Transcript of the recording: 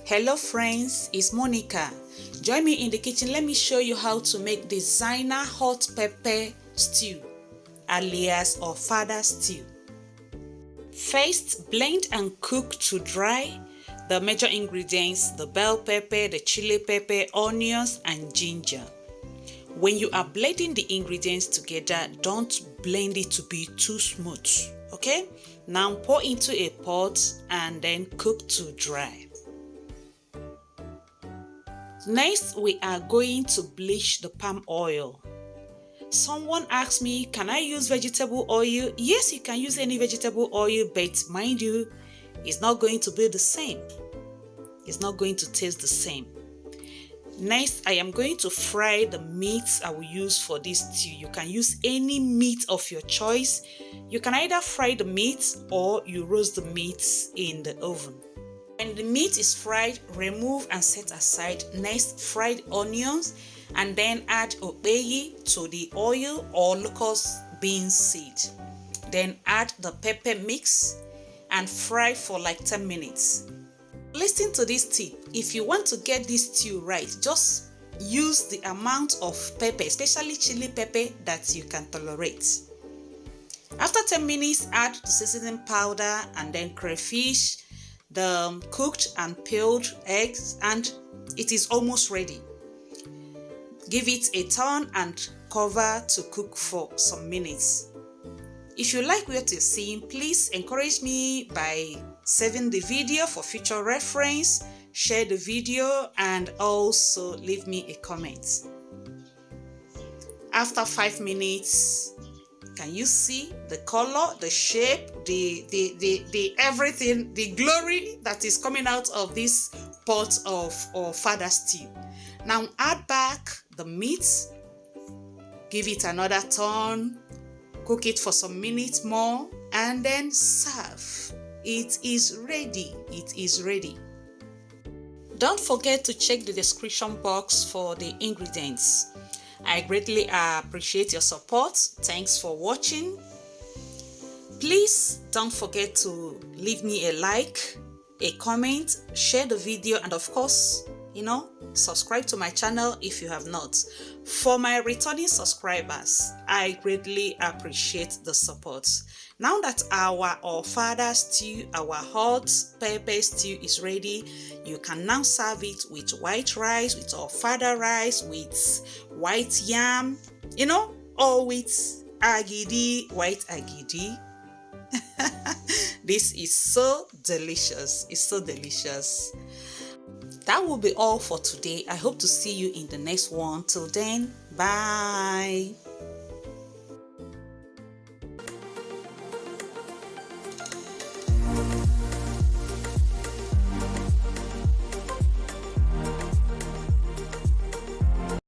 Hello friends, it's Monica. Join me in the kitchen. Let me show you how to make designer hot pepper stew, alias Ofada stew. First, blend and cook to dry the major ingredients: the bell pepper, the chili pepper, onions, and ginger. When you are blending the ingredients together, don't blend it to be too smooth, okay? Now pour into a pot and then cook to dry. Next, we are going to bleach the palm oil. Someone asked me, can I use vegetable oil? Yes, you can use any vegetable oil, but mind you, it's not going to be the same. It's not going to taste the same. Next, I am going to fry the meats I will use for this stew. You can use any meat of your choice. You can either fry the meat or you roast the meats in the oven. When the meat is fried, remove and set aside. Next, fried onions and then add OKPEI to the oil or locust bean seed. Then add the pepper mix and fry for like 10 minutes. Listen to this tip. If you want to get this stew right, just use the amount of pepper, especially chili pepper, that you can tolerate. After 10 minutes, add the seasoning powder and then crayfish, the cooked and peeled eggs, and it is almost ready. Give it a turn and cover to cook for some minutes. If you like what you're seeing, please encourage me by saving the video for future reference, share the video, and also leave me a comment. After 5 minutes, can you see the color, the shape, the everything, the glory that is coming out of this pot of Ofada stew? Now add back the meat, give it another turn, cook it for some minutes more, and then serve. It is ready. It is ready. Don't forget to check the description box for the ingredients. I greatly appreciate your support. Thanks for watching. Please don't forget to leave me a like, a comment, share the video, and of course, subscribe to my channel if you have not. For my returning subscribers, I greatly appreciate the support. Now that our Ofada stew, our hot pepper stew is ready, you can now serve it with white rice, with Ofada rice, with white yam, or with agidi, white agidi. This is so delicious. It's so delicious. That will be all for today. I hope to see you in the next one. Till then, bye.